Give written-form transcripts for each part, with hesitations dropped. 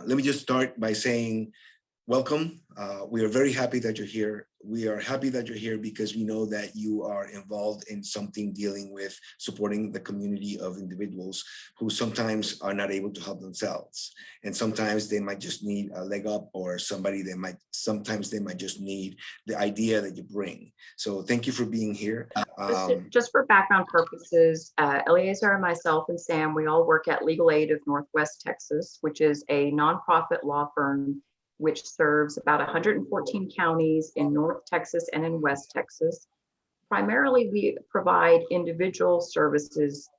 Let me just start by saying welcome. We are very happy that you're here. We are happy that you're here because we know that you are involved in something dealing with supporting the community of individuals who sometimes are not able to help themselves. And sometimes they might just need a leg up, or sometimes they might just need the idea that you bring. So thank you for being here. Just for background purposes, Eleazar and myself and Sam, we all work at Legal Aid of Northwest Texas, which is a nonprofit law firm which serves about 114 counties in North Texas and in West Texas. Primarily, we provide individual services,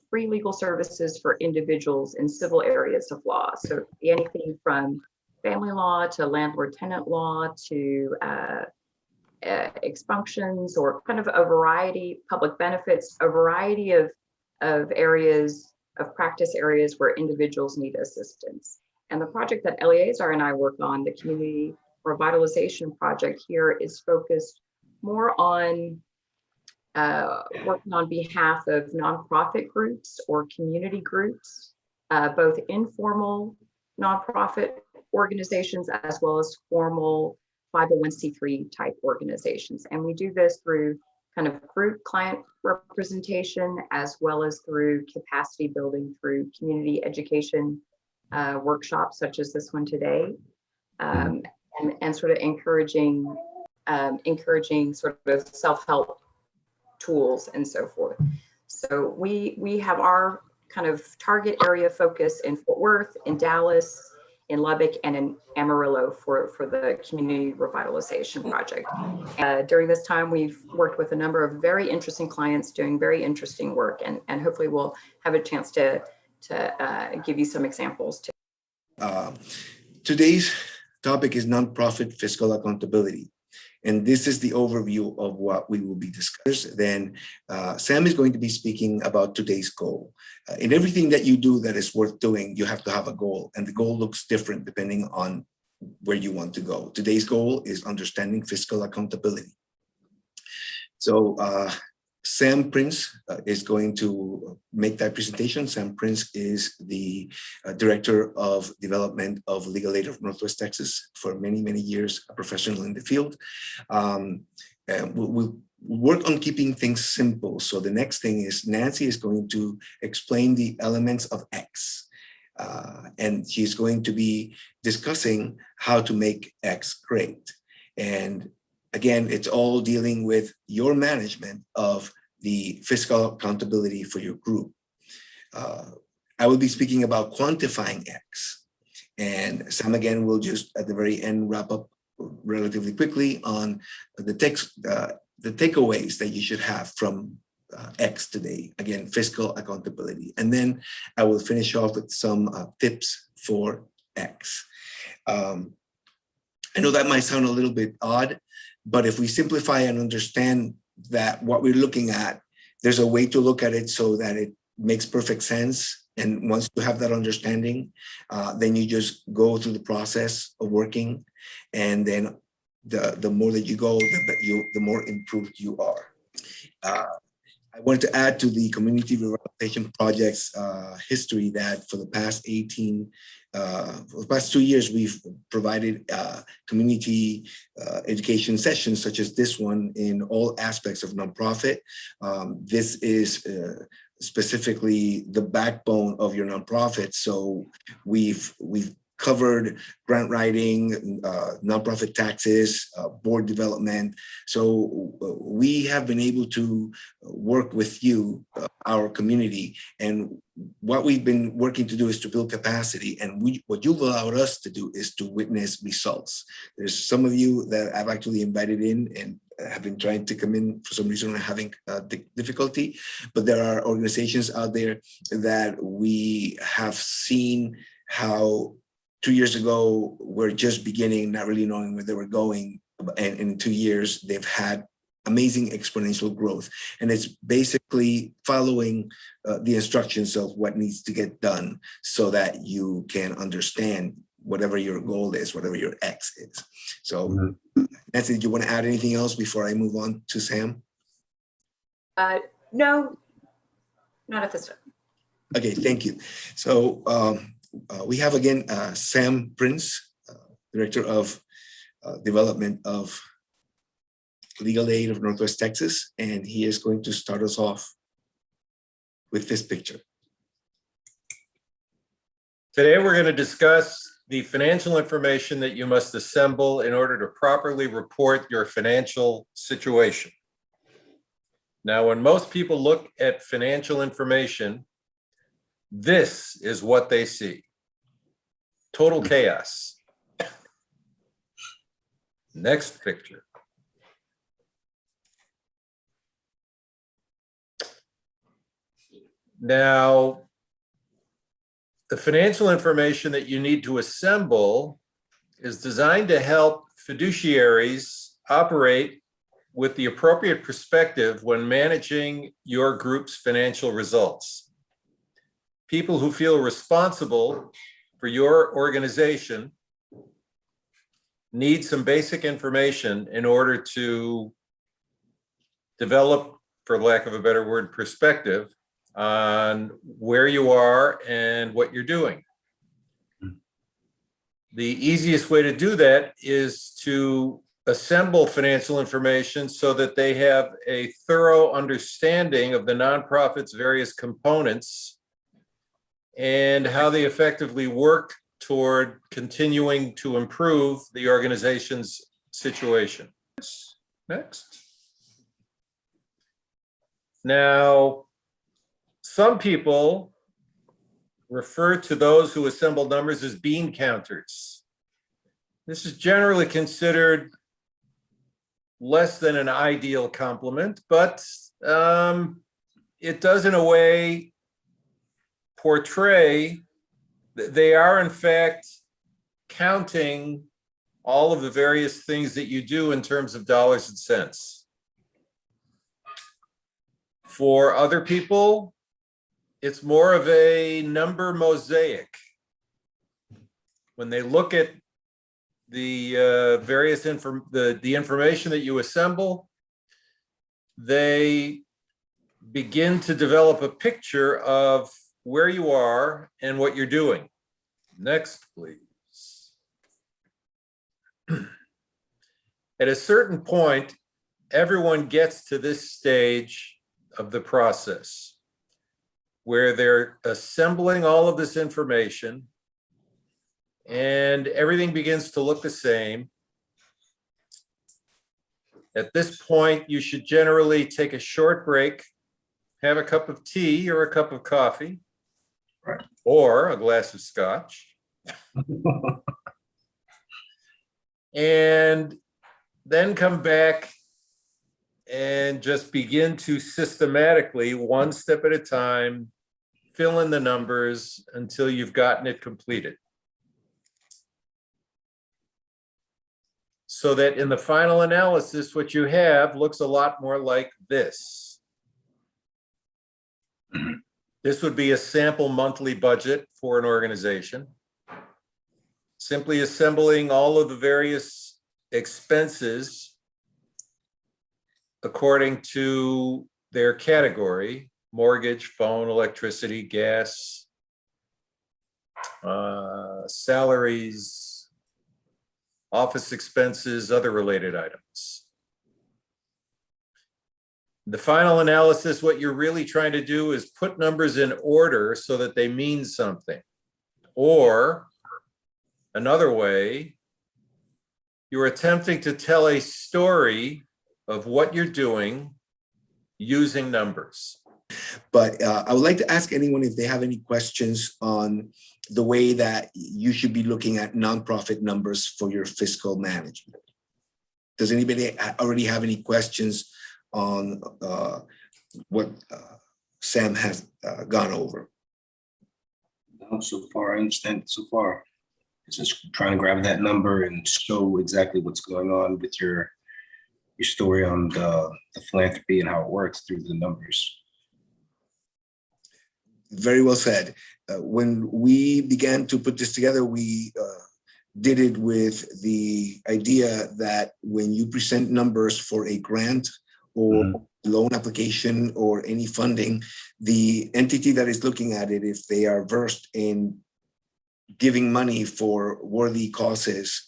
free legal services for individuals in civil areas of law. So anything from family law to landlord-tenant law to expunctions, or kind of a variety, public benefits, a variety of areas, of practice areas where individuals need assistance. And the project that Eleazar and I work on, the Community Revitalization Project here, is focused more on working on behalf of nonprofit groups or community groups, both informal nonprofit organizations as well as formal 501c3 type organizations. And we do this through kind of group client representation, as well as through capacity building through community education workshops such as this one today, and sort of encouraging sort of self-help tools and so forth. So we have our kind of target area focus in Fort Worth, in Dallas, in Lubbock, and in Amarillo for the Community Revitalization Project. During this time, we've worked with a number of very interesting clients doing very interesting work, and hopefully we'll have a chance to give you some examples too. Today's topic is nonprofit fiscal accountability. And this is the overview of what we will be discussing. Then Sam is going to be speaking about today's goal. In everything that you do that is worth doing, you have to have a goal, and the goal looks different depending on where you want to go. Today's goal is understanding fiscal accountability. So Sam Prince is going to make that presentation. Sam Prince is the Director of Development of Legal Aid of Northwest Texas, for many, many years, a professional in the field. And we'll work on keeping things simple. So the next thing is Nancy is going to explain the elements of X. And she's going to be discussing how to make X great. And again, it's all dealing with your management of the fiscal accountability for your group. I will be speaking about quantifying X. And Sam again will just at the very end wrap up relatively quickly on the takeaways that you should have from X today. Again, fiscal accountability. And then I will finish off with some tips for X. I know that might sound a little bit odd, but if we simplify and understand that what we're looking at, there's a way to look at it so that it makes perfect sense. And once you have that understanding, then you just go through the process of working. And then the more that you go, the more improved you are. I wanted to add to the Community Revitalization Project's history that for the past 2 years, we've provided community education sessions such as this one in all aspects of nonprofit. This is specifically the backbone of your nonprofit. So we've covered grant writing, nonprofit taxes, board development. So we have been able to work with you, our community, and what we've been working to do is to build capacity. And what you've allowed us to do is to witness results. There's some of you that I've actually invited in and have been trying to come in for some reason, having difficulty, but there are organizations out there that we have seen how 2 years ago, we're just beginning, not really knowing where they were going. And in 2 years, they've had amazing exponential growth. And it's basically following the instructions of what needs to get done so that you can understand whatever your goal is, whatever your X is. So Nancy, do you want to add anything else before I move on to Sam? No, not at this time. Okay, thank you. So we have again Sam Prince, Director of Development of Legal Aid of Northwest Texas, and he is going to start us off with this picture. Today, we're going to discuss the financial information that you must assemble in order to properly report your financial situation. Now, when most people look at financial information, this is what they see. Total chaos. Next picture. Now, the financial information that you need to assemble is designed to help fiduciaries operate with the appropriate perspective when managing your group's financial results. People who feel responsible for your organization need some basic information in order to develop, for lack of a better word, perspective on where you are and what you're doing. The easiest way to do that is to assemble financial information so that they have a thorough understanding of the nonprofit's various components and how they effectively work toward continuing to improve the organization's situation. Next. Now, some people refer to those who assemble numbers as bean counters. This is generally considered less than an ideal compliment, but it does in a way portray that they are in fact counting all of the various things that you do in terms of dollars and cents. For other people, it's more of a number mosaic. When they look at the various the information that you assemble, they begin to develop a picture of where you are and what you're doing. Next, please. At a certain point, everyone gets to this stage of the process where they're assembling all of this information and everything begins to look the same. At this point, you should generally take a short break, have a cup of tea or a cup of coffee, right, or a glass of scotch, and then come back and just begin to systematically, one step at a time, fill in the numbers until you've gotten it completed. So that in the final analysis, what you have looks a lot more like this. This would be a sample monthly budget for an organization. Simply assembling all of the various expenses according to their category: mortgage, phone, electricity, gas, salaries, office expenses, other related items. The final analysis, what you're really trying to do is put numbers in order so that they mean something. Or another way, you're attempting to tell a story of what you're doing using numbers. But I would like to ask anyone if they have any questions on the way that you should be looking at nonprofit numbers for your fiscal management. Does anybody already have any questions on what Sam has gone over? No, so far, I understand it so far. It's just trying to grab that number and show exactly what's going on with your story on the philanthropy and how it works through the numbers. Very well said. When we began to put this together, we did it with the idea that when you present numbers for a grant or loan application or any funding, the entity that is looking at it, if they are versed in giving money for worthy causes,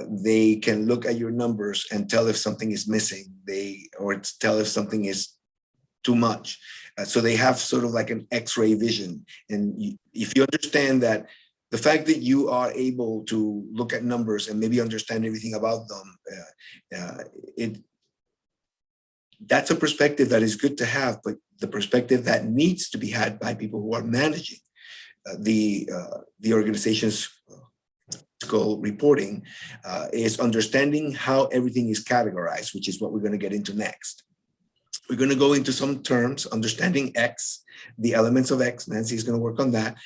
they can look at your numbers and tell if something is missing, or tell if something is too much. So they have sort of like an X-ray vision. And if you understand that the fact that you are able to look at numbers and maybe understand everything about them, that's a perspective that is good to have, but the perspective that needs to be had by people who are managing the organization's fiscal reporting is understanding how everything is categorized, which is what we're going to get into next. We're going to go into some terms, understanding X, the elements of X. Nancy is going to work on that.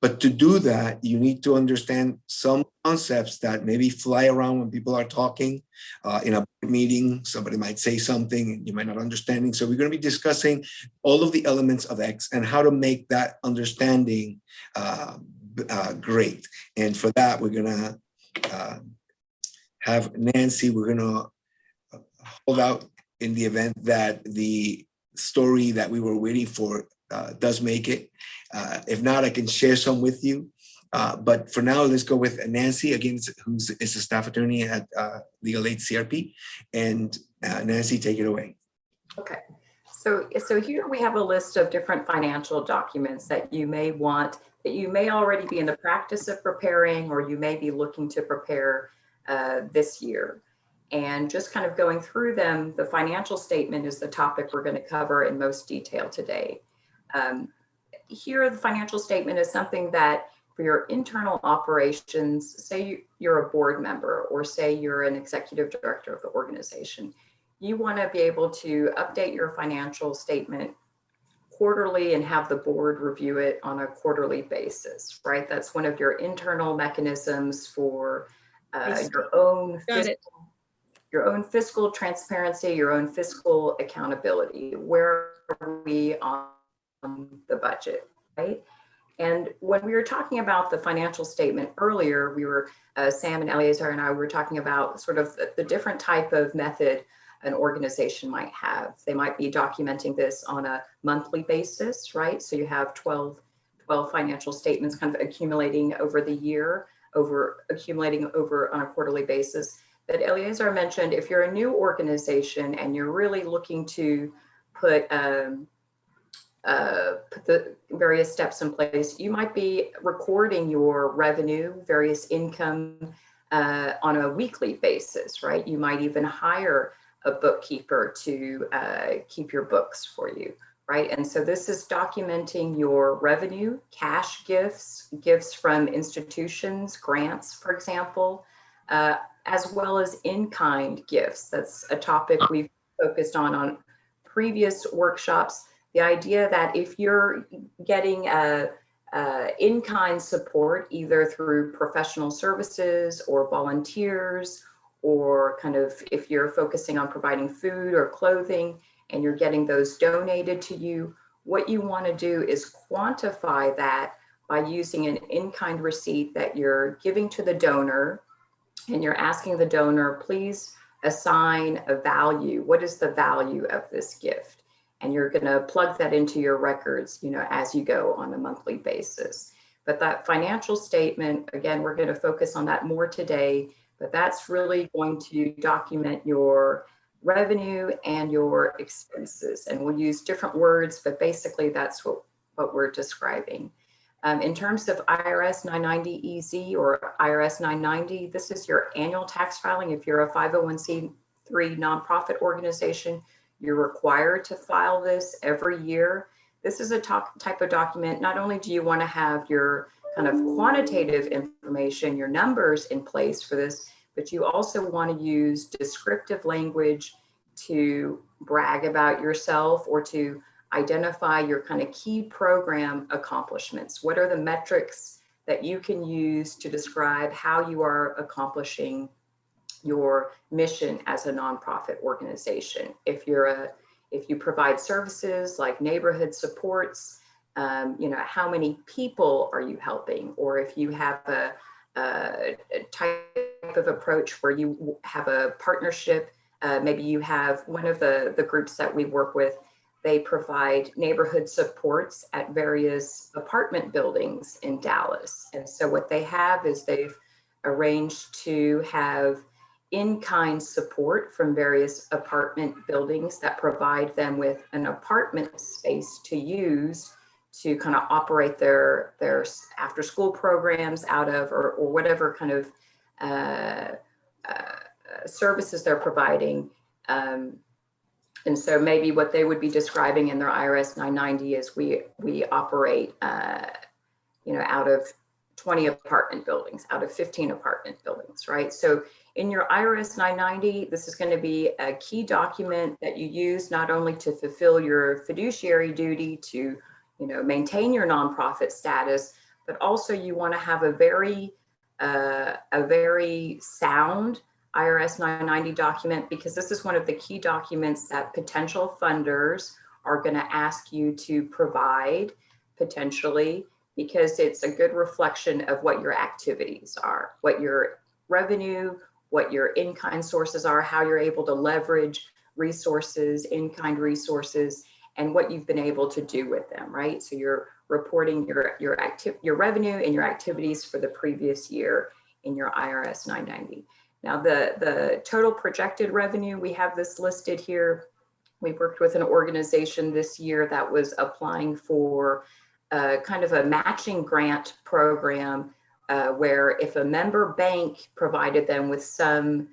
But to do that, you need to understand some concepts that maybe fly around when people are talking. In a meeting, somebody might say something and you might not understanding. So we're going to be discussing all of the elements of X and how to make that understanding great. And for that, we're going to have Nancy, we're going to hold out in the event that the story that we were waiting for does make it. If not, I can share some with you. But for now, let's go with Nancy, again, who is a staff attorney at Legal Aid CRP. And Nancy, take it away. Okay. So here we have a list of different financial documents that you may want, that you may already be in the practice of preparing, or you may be looking to prepare this year. And just kind of going through them, the financial statement is the topic we're going to cover in most detail today. Here, the financial statement is something that for your internal operations, say you're a board member, or say you're an executive director of the organization, you want to be able to update your financial statement quarterly and have the board review it on a quarterly basis, right? That's one of your internal mechanisms for your own fiscal transparency, your own fiscal accountability. Where are we on the budget, right? And when we were talking about the financial statement earlier, we were, Sam and Eleazar and I were talking about sort of the different type of method an organization might have. They might be documenting this on a monthly basis, right? So you have 12 financial statements kind of accumulating over the year, accumulating over on a quarterly basis. But Eleazar mentioned, if you're a new organization and you're really looking to put the various steps in place, you might be recording your revenue, various income on a weekly basis, right? You might even hire a bookkeeper to keep your books for you, right? And so this is documenting your revenue, cash gifts, gifts from institutions, grants, for example, as well as in-kind gifts. That's a topic we've focused on previous workshops. The idea that if you're getting in-kind support, either through professional services or volunteers, or kind of if you're focusing on providing food or clothing and you're getting those donated to you, what you want to do is quantify that by using an in-kind receipt that you're giving to the donor, and you're asking the donor, please assign a value. What is the value of this gift? And you're going to plug that into your records, as you go on a monthly basis. But that financial statement, again, we're going to focus on that more today, but that's really going to document your revenue and your expenses. And we'll use different words, but basically that's what we're describing. In terms of IRS 990 EZ or IRS 990, this is your annual tax filing. If you're a 501c3 nonprofit organization, you're required to file this every year. This is a type of document. Not only do you want to have your kind of quantitative information, your numbers in place for this, but you also want to use descriptive language to brag about yourself or to identify your kind of key program accomplishments. What are the metrics that you can use to describe how you are accomplishing your mission as a nonprofit organization? If you provide services like neighborhood supports, how many people are you helping? Or if you have a type of approach where you have a partnership, maybe you have one of the groups that we work with, they provide neighborhood supports at various apartment buildings in Dallas. And so what they have is they've arranged to have in-kind support from various apartment buildings that provide them with an apartment space to use to kind of operate their after school programs out of, or whatever kind of services they're providing. And so maybe what they would be describing in their IRS 990 is we operate, out of 20 apartment buildings, out of 15 apartment buildings, right? So in your IRS 990, this is going to be a key document that you use not only to fulfill your fiduciary duty to, maintain your nonprofit status, but also you want to have a very sound IRS 990 document, because this is one of the key documents that potential funders are going to ask you to provide potentially, because it's a good reflection of what your activities are, what your revenue, what your in-kind sources are, how you're able to leverage resources, in-kind resources, and what you've been able to do with them, right? So you're reporting your revenue and your activities for the previous year in your IRS 990. Now, the total projected revenue, we have this listed here. We worked with an organization this year that was applying for kind of a matching grant program where if a member bank provided them with some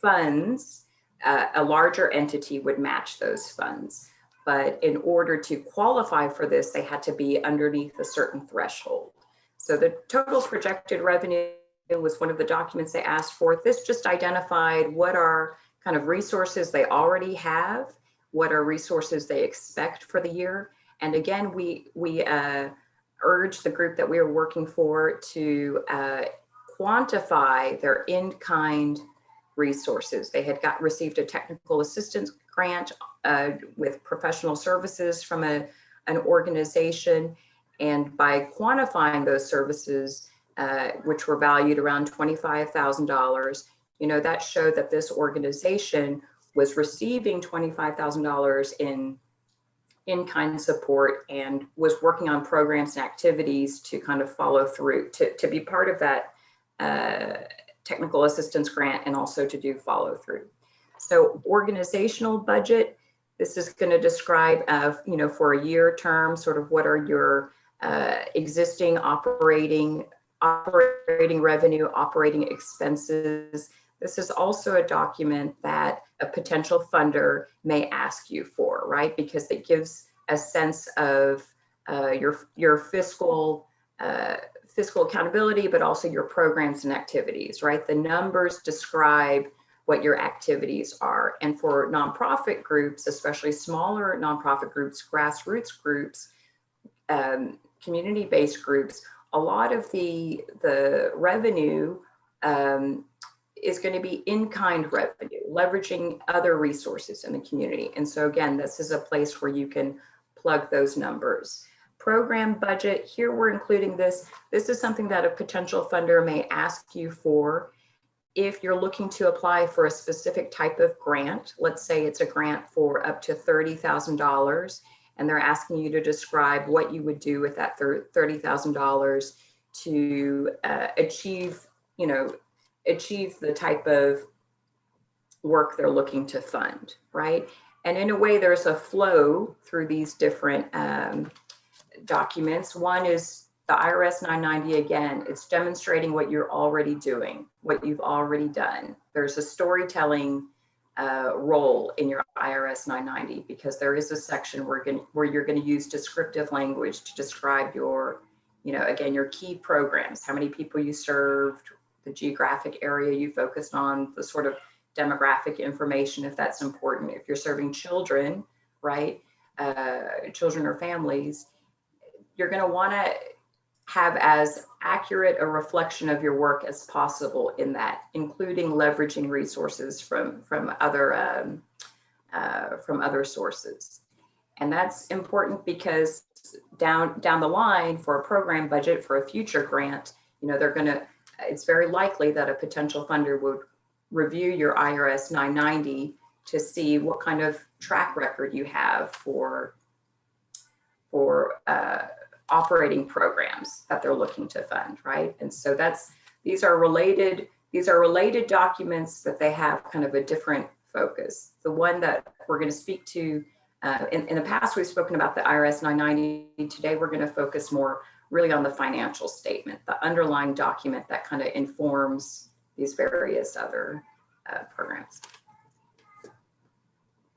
funds, a larger entity would match those funds. But in order to qualify for this, they had to be underneath a certain threshold. So the total projected revenue was one of the documents they asked for. This just identified what are kind of resources they already have, what are resources they expect for the year. And again, we urged the group that we were working for to quantify their in-kind resources. They had received a technical assistance grant with professional services from an organization. And by quantifying those services, which were valued around $25,000, that showed that this organization was receiving $25,000 in-kind support and was working on programs and activities to kind of follow through, to be part of that technical assistance grant and also to do follow through. So organizational budget, this is going to describe, for a year term, sort of what are your existing operating revenue, operating expenses. This is also a document that a potential funder may ask you for, right? Because it gives a sense of your fiscal accountability, but also your programs and activities, right? The numbers describe what your activities are. And for nonprofit groups, especially smaller nonprofit groups, grassroots groups, community-based groups, a lot of the revenue is going to be in-kind revenue, leveraging other resources in the community. And so again, this is a place where you can plug those numbers. Program budget, here we're including this. This is something that a potential funder may ask you for if you're looking to apply for a specific type of grant. Let's say it's a grant for up to $30,000, and they're asking you to describe what you would do with that $30,000 to achieve the type of work they're looking to fund, right? And in a way, there's a flow through these different documents. One is the IRS 990, again, it's demonstrating what you're already doing, what you've already done. There's a storytelling role in your IRS 990, because there is a section where you're going to use descriptive language to describe your, again, your key programs, how many people you served, the geographic area you focused on, the sort of demographic information, if that's important. If you're serving children, right, children or families, you're going to want to have as accurate a reflection of your work as possible in that, including leveraging resources from other sources. And that's important because down the line for a program budget for a future grant, it's very likely that a potential funder would review your IRS 990 to see what kind of track record you have for operating programs that they're looking to fund, right? And so these are related documents, that they have kind of a different focus. The one that we're going to speak to, in the past, we've spoken about the IRS 990. Today, we're going to focus more really on the financial statement, the underlying document that kind of informs these various other programs.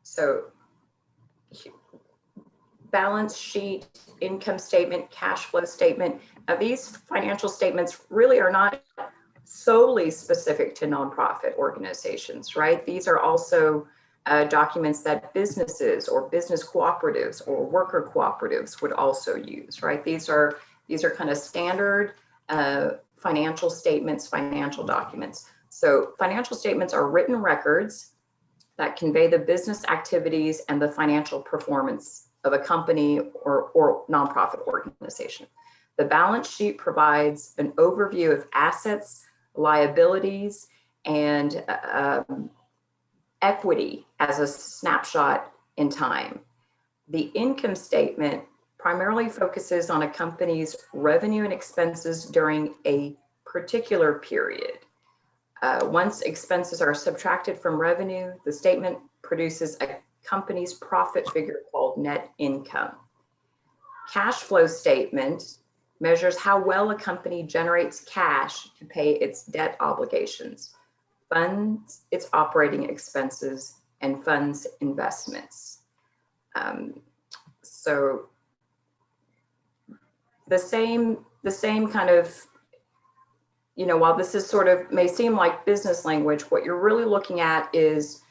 So balance sheet, income statement, cash flow statement. These financial statements really are not solely specific to nonprofit organizations, right? These are also documents that businesses or business cooperatives or worker cooperatives would also use, right? These are kind of standard financial statements, financial documents. So financial statements are written records that convey the business activities and the financial performance of a company or nonprofit organization. The balance sheet provides an overview of assets, liabilities, and equity as a snapshot in time. The income statement primarily focuses on a company's revenue and expenses during a particular period. Once expenses are subtracted from revenue, the statement produces a company's profit figure called net income. Cash flow statement measures how well a company generates cash to pay its debt obligations, funds its operating expenses, and funds investments. So the same kind of, while this is sort of may seem like business language, what you're really looking at is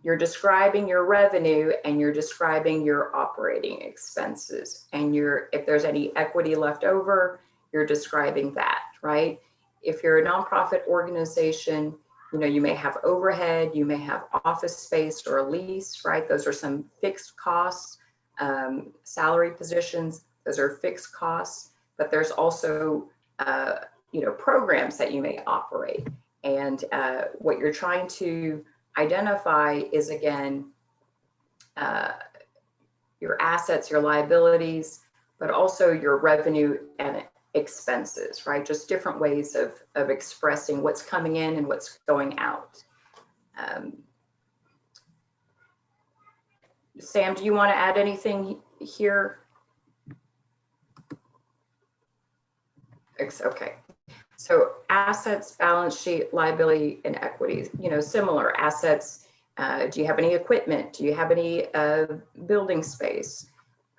you're describing your revenue and you're describing your operating expenses. And if there's any equity left over, you're describing that, right? If you're a nonprofit organization, you may have overhead, you may have office space or a lease, right? Those are some fixed costs. Salary positions, those are fixed costs, but there's also, programs that you may operate. And what you're trying to identify is, again, your assets, your liabilities, but also your revenue and expenses, right? Just different ways of expressing what's coming in and what's going out. Sam, do you want to add anything here? Okay. So assets, balance sheet, liability, and equities, similar assets. Do you have any equipment? Do you have any building space?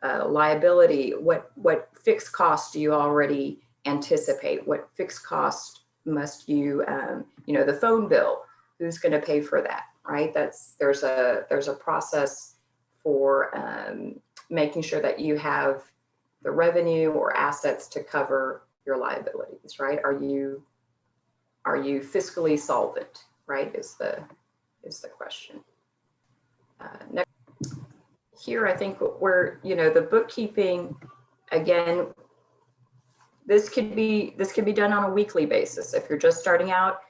Liability, what fixed costs do you already anticipate? What fixed cost must you, the phone bill, who's going to pay for that, right? There's a process for making sure that you have the revenue or assets to cover your liabilities, right? Are you fiscally solvent, right? Is the question. Next, here I think we're, the bookkeeping, again, this could be done on a weekly basis. If you're just starting out,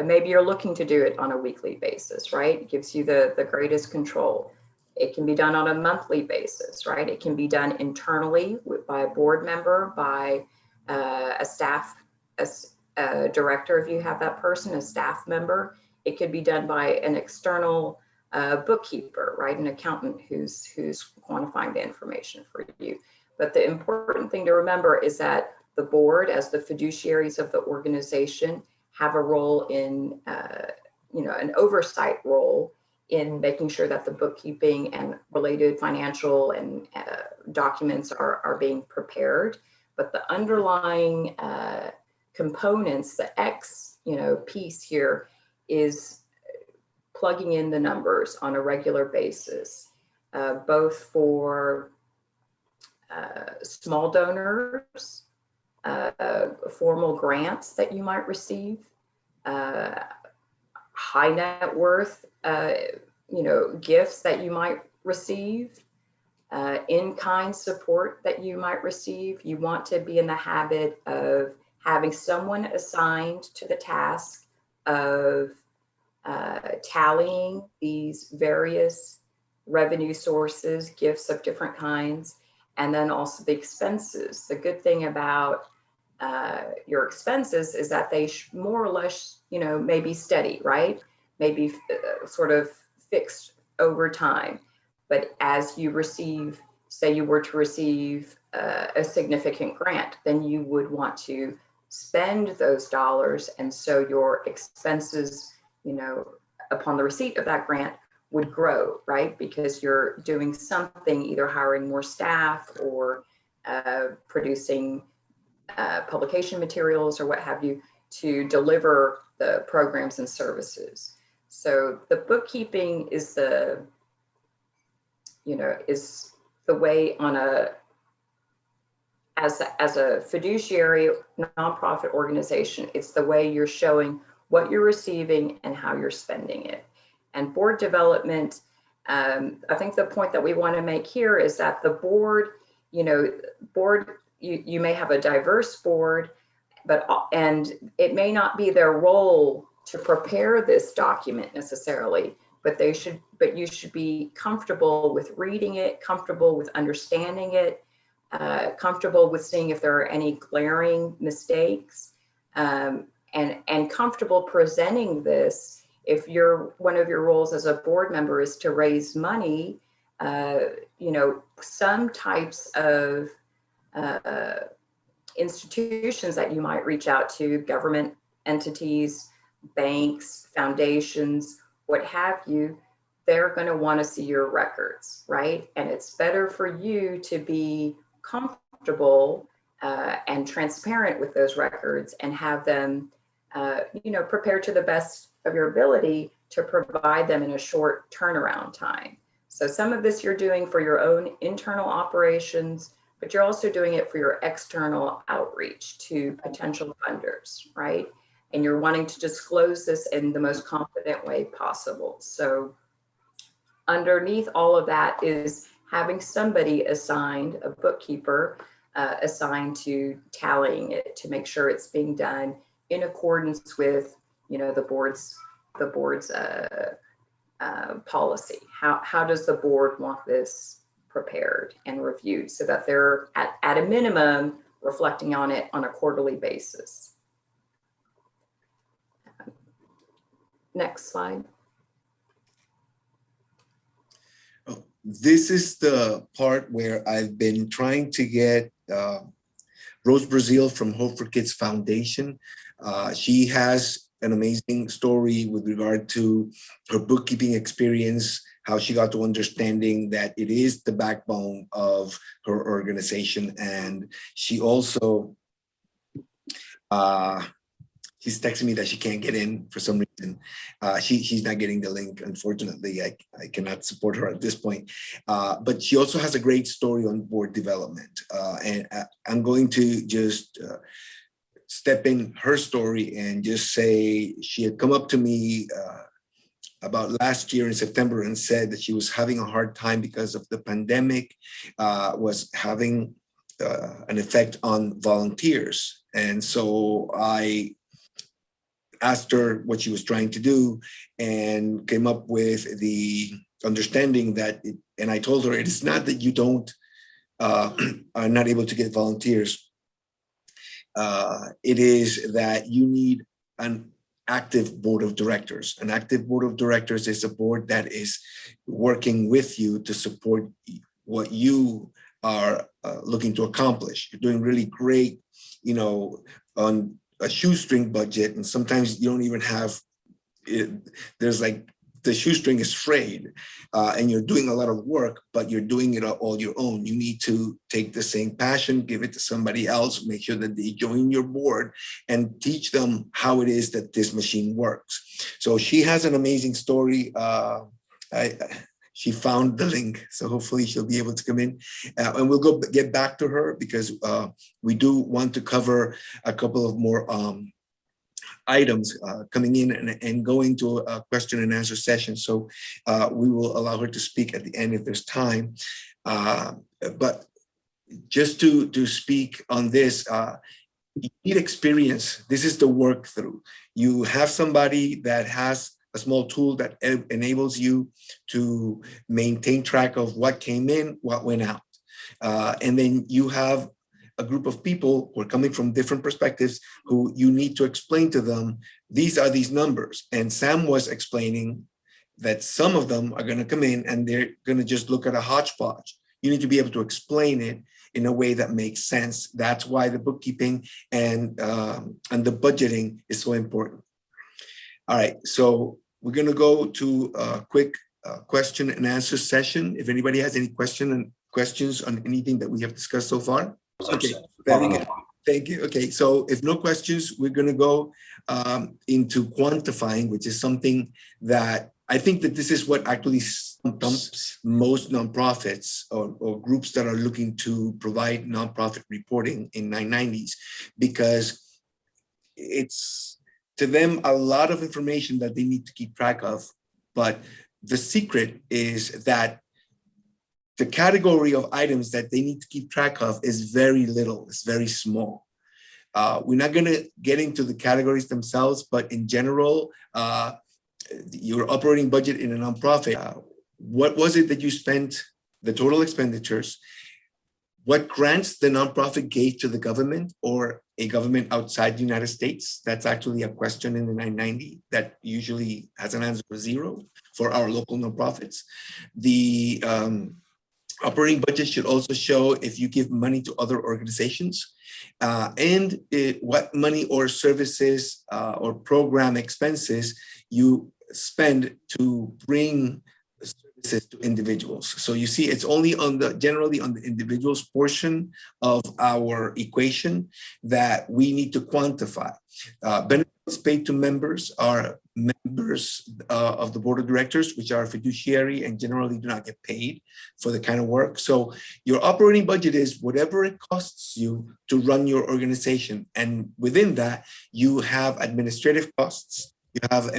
maybe you're looking to do it on a weekly basis, right? It gives you the greatest control. It can be done on a monthly basis, right? It can be done internally by a board member, by a staff, a director, if you have that person, a staff member. It could be done by an external bookkeeper, right? An accountant who's quantifying the information for you. But the important thing to remember is that the board, as the fiduciaries of the organization, have a role in, an oversight role in making sure that the bookkeeping and related financial and documents are being prepared. But the underlying components, the X, piece here is plugging in the numbers on a regular basis, both for small donors, formal grants that you might receive, high net worth, gifts that you might receive, in-kind support that you might receive. You want to be in the habit of having someone assigned to the task of tallying these various revenue sources, gifts of different kinds, and then also the expenses. The good thing about your expenses is that they more or less, may be steady, right? Maybe sort of fixed over time. But as you receive, say you were to receive a significant grant, then you would want to spend those dollars. And so your expenses, upon the receipt of that grant would grow, right? Because you're doing something, either hiring more staff or producing publication materials or what have you to deliver the programs and services. So the bookkeeping is the way on as a fiduciary nonprofit organization, it's the way you're showing what you're receiving and how you're spending it. And board development, I think the point that we want to make here is that the board, you may have a diverse board, and it may not be their role to prepare this document necessarily, but you should be comfortable with reading it, comfortable with understanding it, comfortable with seeing if there are any glaring mistakes, and comfortable presenting this. If one of your roles as a board member is to raise money, some types of institutions that you might reach out to, government entities, banks, foundations, what have you, they're going to want to see your records, right? And it's better for you to be comfortable and transparent with those records and have them, prepared to the best of your ability to provide them in a short turnaround time. So some of this you're doing for your own internal operations, but you're also doing it for your external outreach to potential funders, right? And you're wanting to disclose this in the most confident way possible. So underneath all of that is having somebody assigned, a bookkeeper, assigned to tallying it to make sure it's being done in accordance with, the board's policy. How does the board want this prepared and reviewed so that they're at a minimum reflecting on it on a quarterly basis? Next slide. This is the part where I've been trying to get Rose Brazil from Hope for Kids Foundation. She has an amazing story with regard to her bookkeeping experience, how she got to understanding that it is the backbone of her organization. And she also, she's texting me that she can't get in for some reason. She's not getting the link. Unfortunately, I cannot support her at this point. But she also has a great story on board development. And I'm going to just step in her story and just say she had come up to me about last year in September and said that she was having a hard time because of the pandemic, was having an effect on volunteers. And so I asked her what she was trying to do and came up with the understanding that, and I told her, it is not that you are not able to get volunteers. It is that you need an active board of directors. An active board of directors is a board that is working with you to support what you are looking to accomplish. You're doing really great, on a shoestring budget, and sometimes you don't even have it. There's like the shoestring is frayed, and you're doing a lot of work, but you're doing it all your own. You need to take the same passion, give it to somebody else, make sure that they join your board and teach them how it is that this machine works. So she has an amazing story. She found the link, so hopefully she'll be able to come in, and we'll get back to her because we do want to cover a couple of more items coming in and going to a question and answer session. So we will allow her to speak at the end if there's time. But just to speak on this, you need experience. This is the work through. You have somebody that has a small tool that enables you to maintain track of what came in, what went out. And then you have a group of people who are coming from different perspectives who you need to explain to them, these are these numbers. And Sam was explaining that some of them are going to come in and they're going to just look at a hodgepodge. You need to be able to explain it in a way that makes sense. That's why the bookkeeping and the budgeting is so important. All right, so we're going to go to a quick question and answer session. If anybody has any questions on anything that we have discussed so far. Okay, very good. Thank you. Okay, so if no questions, we're going to go into quantifying, which is something that I think that this is what actually stumps most nonprofits or groups that are looking to provide nonprofit reporting in 990s, because it's to them a lot of information that they need to keep track of. But the secret is that the category of items that they need to keep track of is very little, it's very small. We're not going to get into the categories themselves, but in general, your operating budget in a nonprofit, what was it that you spent, the total expenditures, what grants the nonprofit gave to the government or a government outside the United States? That's actually a question in the 990 that usually has an answer of 0 for our local nonprofits. The operating budget should also show if you give money to other organizations and what money or services or program expenses you spend to bring services to individuals. So you see, it's only generally on the individual's portion of our equation that we need to quantify. Benefits paid to members are members of the board of directors, which are fiduciary and generally do not get paid for the kind of work. So your operating budget is whatever it costs you to run your organization. And within that, you have administrative costs, you have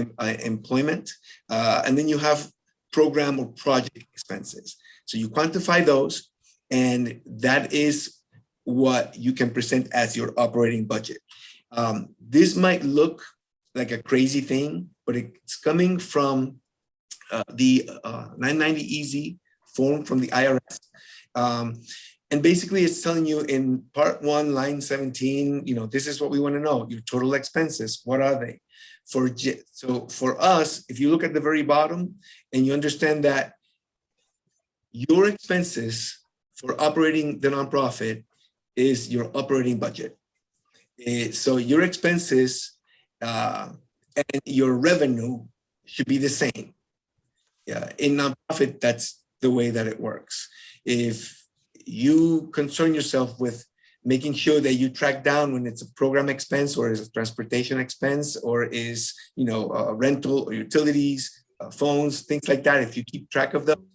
employment, and then you have program or project expenses. So you quantify those, and that is what you can present as your operating budget. This might look like a crazy thing, but it's coming from the 990 EZ form from the IRS. And basically it's telling you in part 1, line 17, this is what we want to know, your total expenses, what are they? So for us, if you look at the very bottom and you understand that your expenses for operating the nonprofit is your operating budget. So your expenses and your revenue should be the same. Yeah, in nonprofit, that's the way that it works. If you concern yourself with making sure that you track down when it's a program expense or is a transportation expense or is rental or utilities, phones, things like that, if you keep track of them,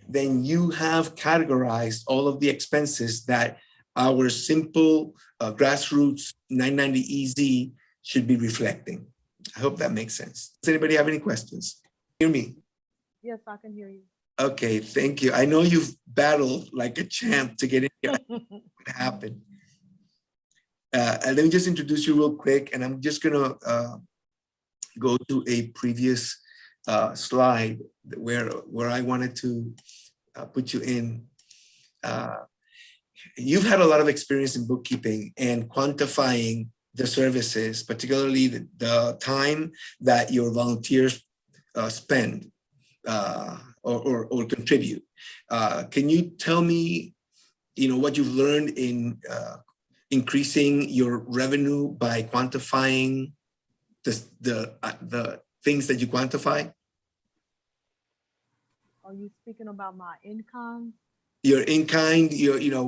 then you have categorized all of the expenses that our simple grassroots 990 EZ should be reflecting. I hope that makes sense. Does anybody have any questions? Hear me? Yes, I can hear you. Okay, thank you. I know you've battled like a champ to get in here. What happened? And let me just introduce you real quick, and I'm just gonna go to a previous slide where I wanted to put you in. You've had a lot of experience in bookkeeping and quantifying the services, particularly the time that your volunteers spend or contribute. Can you tell me, what you've learned in increasing your revenue by quantifying the things that you quantify? Are you speaking about my income? Your in-kind,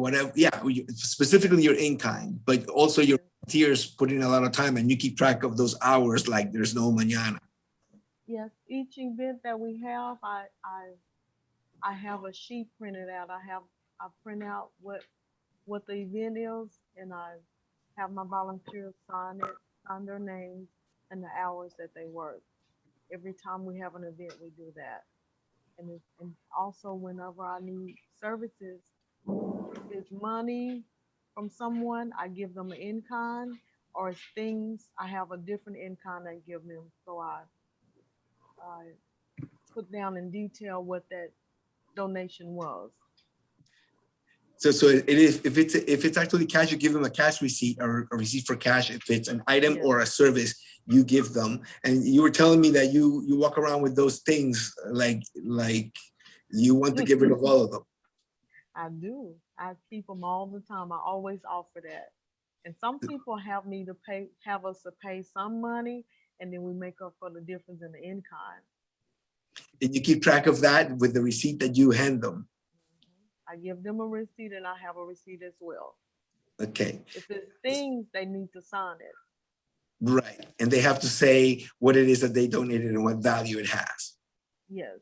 whatever, yeah, specifically your in-kind, but also your volunteers put in a lot of time and you keep track of those hours like there's no mañana. Yes, each event that we have, I have a sheet printed out. I print out what the event is, and I have my volunteers sign their names and the hours that they work. Every time we have an event, we do that. And also whenever I need services, if it's money from someone, I give them an in-kind, or it's things, I have a different in-kind I give them. So I put down in detail what that donation was. So it is, if it's actually cash, you give them a cash receipt or a receipt for cash. If it's an item Yes. or a service, you give them. And you were telling me that you walk around with those things like you want to get rid of all of them. I do. I keep them all the time. I always offer that. And some people have us to pay some money, and then we make up for the difference in the in-kind. And you keep track of that with the receipt that you hand them. I give them a receipt, and I have a receipt as well. Okay, If it's things, they need to sign it. right. And they have to say what it is that they donated and what value it has. Yes.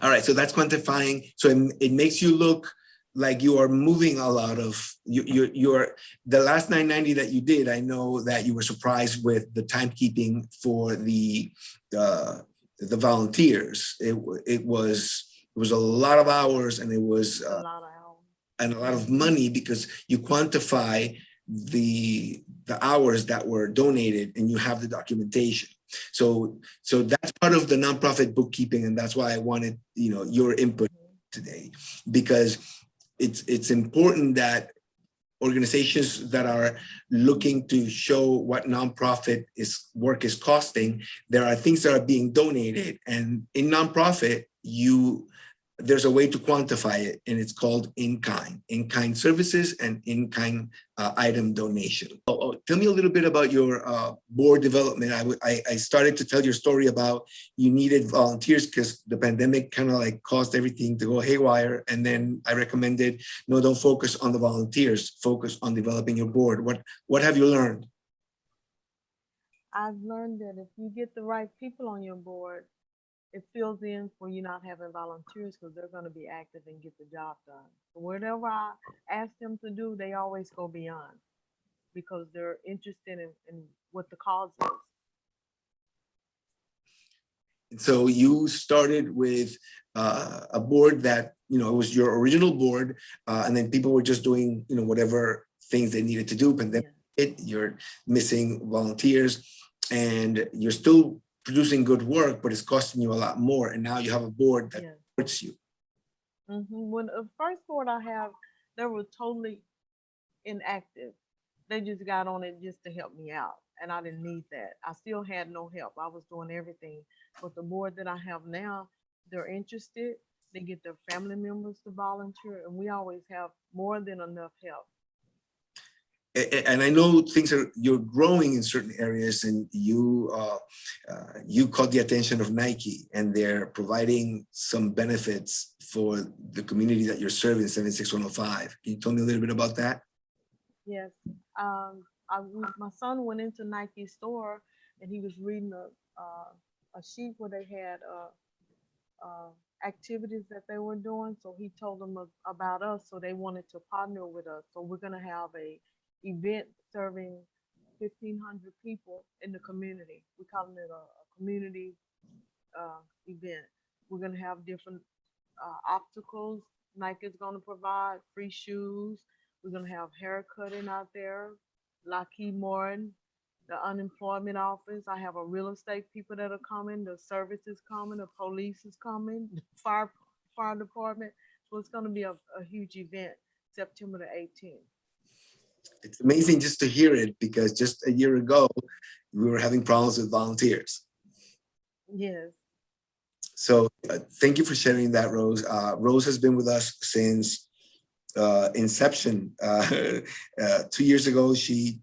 All right, so that's quantifying. So it makes you look like you are moving a lot of you're the last 990 that you did. I know that you were surprised with the timekeeping for the volunteers. It was a lot of hours, and it was A lot of hours. and a lot of money, because you quantify the hours that were donated and you have the documentation. So that's part of the nonprofit bookkeeping, and that's why I wanted your input today, because it's important that organizations that are looking to show what nonprofit work is costing, there are things that are being donated, and in nonprofit there's a way to quantify it, and it's called in-kind services and in-kind item donation. Tell me a little bit about your board development. I started to tell your story about you needed volunteers because the pandemic kind of like caused everything to go haywire. And then I recommended, no, don't focus on the volunteers, focus on developing your board. What have you learned? I've learned that if you get the right people on your board, it fills in for you not having volunteers, because they're going to be active and get the job done. So whatever I ask them to do, they always go beyond, because they're interested in what the cause is. So you started with a board that, it was your original board, and then people were just doing, whatever things they needed to do. But then you're missing volunteers, and you're still producing good work, but it's costing you a lot more. And now you have a board that supports you. When the first board I have, they were totally inactive. They just got on it just to help me out, and I didn't need that. I still had no help. I was doing everything. But the board that I have now, they're interested. They get their family members to volunteer, and we always have more than enough help. And I know you're growing in certain areas, and you caught the attention of Nike, and they're providing some benefits for the community that you're serving, 76105. Can you tell me a little bit about that? Yes. My son went into Nike's store, and he was reading a sheet where they had activities that they were doing. So he told them about us, so they wanted to partner with us. So we're going to have a event serving 1,500 people in the community. We call it a community event. We're going to have different obstacles. Nike is going to provide free shoes. We're going to have haircutting out there. Lockheed Martin, the unemployment office. I have a real estate people that are coming. The service is coming. The police is coming. The fire department. So it's going to be a huge event, September the 18th. It's amazing just to hear it, because just a year ago, we were having problems with volunteers. Yes. So thank you for sharing that, Rose. Rose has been with us since inception. 2 years ago, she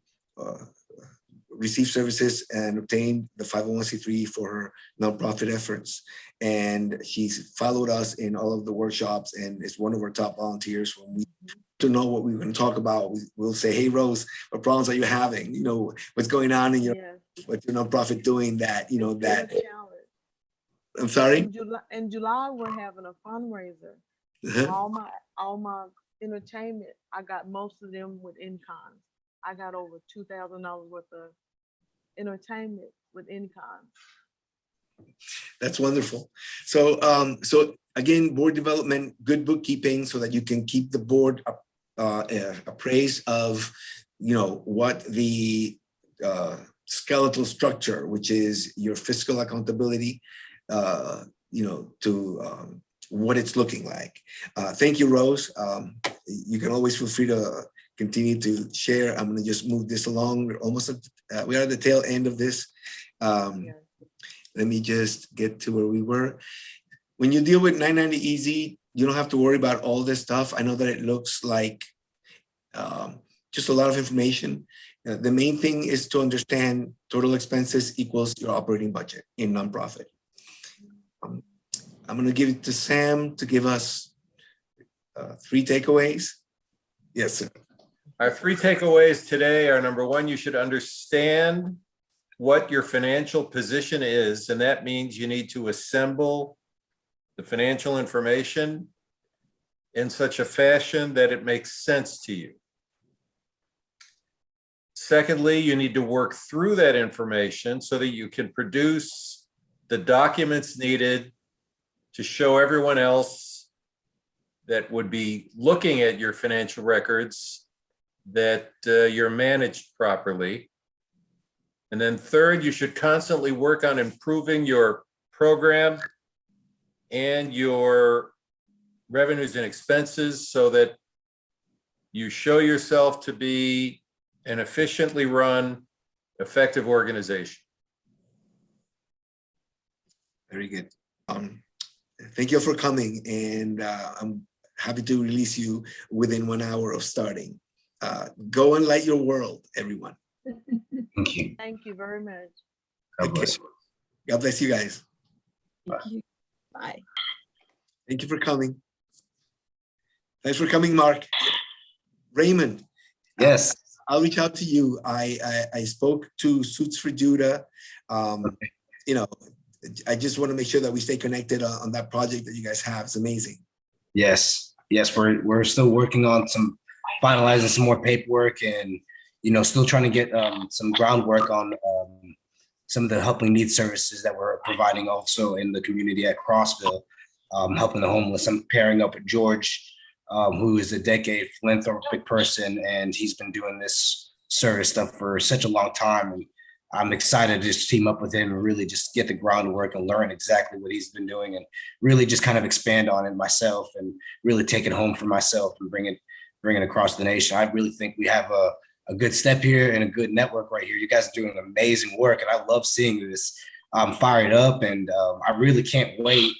received services and obtained the 501c3 for her nonprofit efforts. And she's followed us in all of the workshops, and is one of our top volunteers. When we to know what we were going to talk about, we'll say, hey, Rose, what problems are you having? What's going on in your, what's your nonprofit doing that, that. I'm sorry? In July, we're having a fundraiser. All my entertainment, I got most of them with in-kind. I got over $2,000 worth of entertainment with in-kind. That's wonderful. So, so again, board development, good bookkeeping, so that you can keep the board appraised of, what the skeletal structure, which is your fiscal accountability, to what it's looking like. Thank you, Rose. You can always feel free to continue to share. I'm going to just move this along. We're almost we're at the tail end of this. Let me just get to where we were. When you deal with 990 Easy, you don't have to worry about all this stuff. I know that it looks like just a lot of information. The main thing is to understand total expenses equals your operating budget in nonprofit. I'm going to give it to Sam to give us 3 takeaways. Yes, sir. Our 3 takeaways today are: number 1, you should understand what your financial position is, and that means you need to assemble the financial information in such a fashion that it makes sense to you. Secondly, you need to work through that information so that you can produce the documents needed to show everyone else that would be looking at your financial records that you're managed properly. And then third, you should constantly work on improving your program and your revenues and expenses so that you show yourself to be an efficiently run, effective organization. Very good. Thank you for coming, and I'm happy to release you within 1 hour of starting. Go and light your world, everyone. Thank you. Thank you very much. God bless. God bless you guys. Bye. Thank you for coming. Thanks for coming, Mark. Raymond. Yes. I'll reach out to you. I spoke to Suits for Judah. You know, I just want to make sure that we stay connected on that project that you guys have. It's amazing. Yes. We're still working on finalizing some more paperwork, and still trying to get some groundwork on some of the helping needs services that we're providing also in the community at Crossville, helping the homeless. I'm pairing up with George, who is a decade philanthropic person, and he's been doing this service stuff for such a long time. And I'm excited to just team up with him and really just get the groundwork and learn exactly what he's been doing, and really just kind of expand on it myself and really take it home for myself and bring it across the nation. I really think we have a good step here and a good network right here. You guys are doing amazing work, and I love seeing this. I'm fired up, and I really can't wait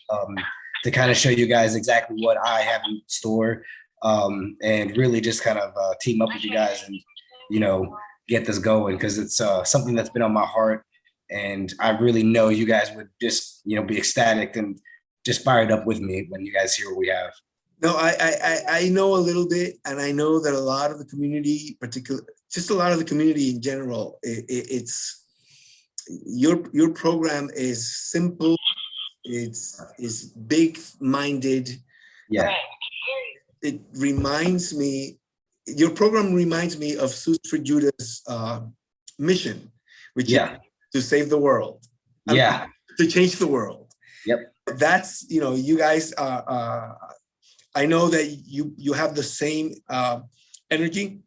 to kind of show you guys exactly what I have in store, and really just kind of team up with you guys and, get this going, because it's something that's been on my heart. And I really know you guys would just, be ecstatic and just fired up with me when you guys hear what we have. No, I know a little bit, and I know that a lot of the community, just a lot of the community in general, it's your program is simple, it's big-minded. Yeah. It reminds me, your program reminds me of Suits for Judah's mission, which is to save the world. Yeah. To change the world. Yep. That's, you guys are, I know that you have the same energy.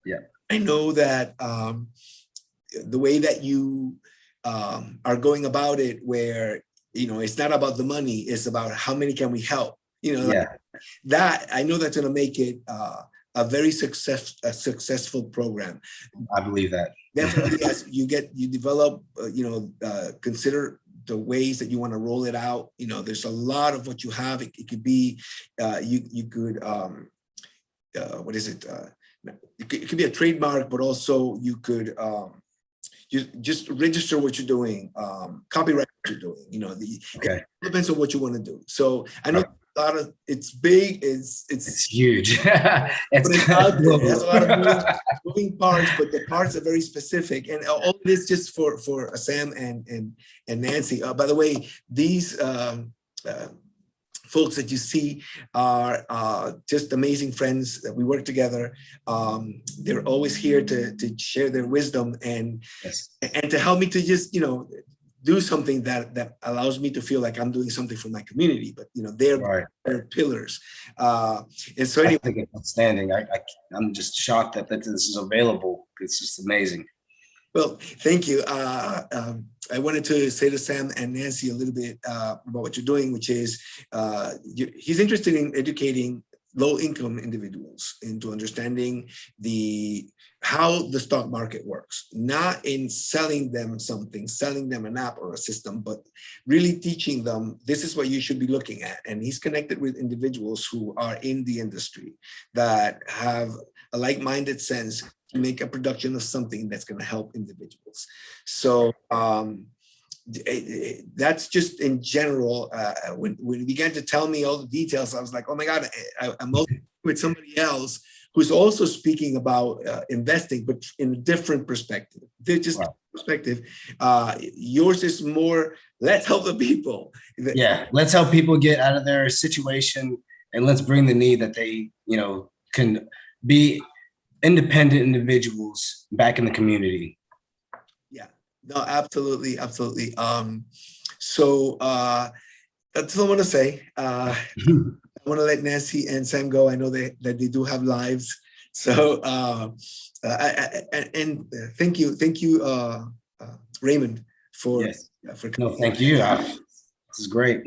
Yeah. I know that the way that you are going about it, where, it's not about the money, it's about how many can we help. That I know that's going to make it a very successful program. I believe that. Definitely, as you develop, consider the ways that you want to roll it out. There's a lot of what you have. It could be, you could, what is it? It could be a trademark, but also you could you just register what you're doing, copyright what you're doing. It depends on what you want to do. So I know a lot of, it's big, it's huge. It's out there. It has a lot of moving parts, but the parts are very specific. And all it is just for Sam and Nancy. By the way, these folks that you see are just amazing friends that we work together. They're always here to share their wisdom and to help me to just, do something that allows me to feel like I'm doing something for my community. But, they're pillars. And so anyway, I think it's outstanding. I'm just shocked that this is available. It's just amazing. Well, thank you. I wanted to say to Sam and Nancy a little bit about what you're doing, which is he's interested in educating low-income individuals into understanding how the stock market works, not in selling them something, selling them an app or a system, but really teaching them this is what you should be looking at. And he's connected with individuals who are in the industry that have a like-minded sense to make a production of something that's going to help individuals. So that's just in general. When he began to tell me all the details, I was like, oh my God, I'm also with somebody else who's also speaking about investing, but in a different perspective. They're just Wow. perspective. Yours is more, let's help the people. Yeah, let's help people get out of their situation, and let's bring the need that they, can be independent individuals back in the community. Yeah, no, absolutely, absolutely. So that's all I want to say. I want to let Nancy and Sam go. I know that they do have lives. So and thank you, Raymond, for Yes. for No, thank you. This is great.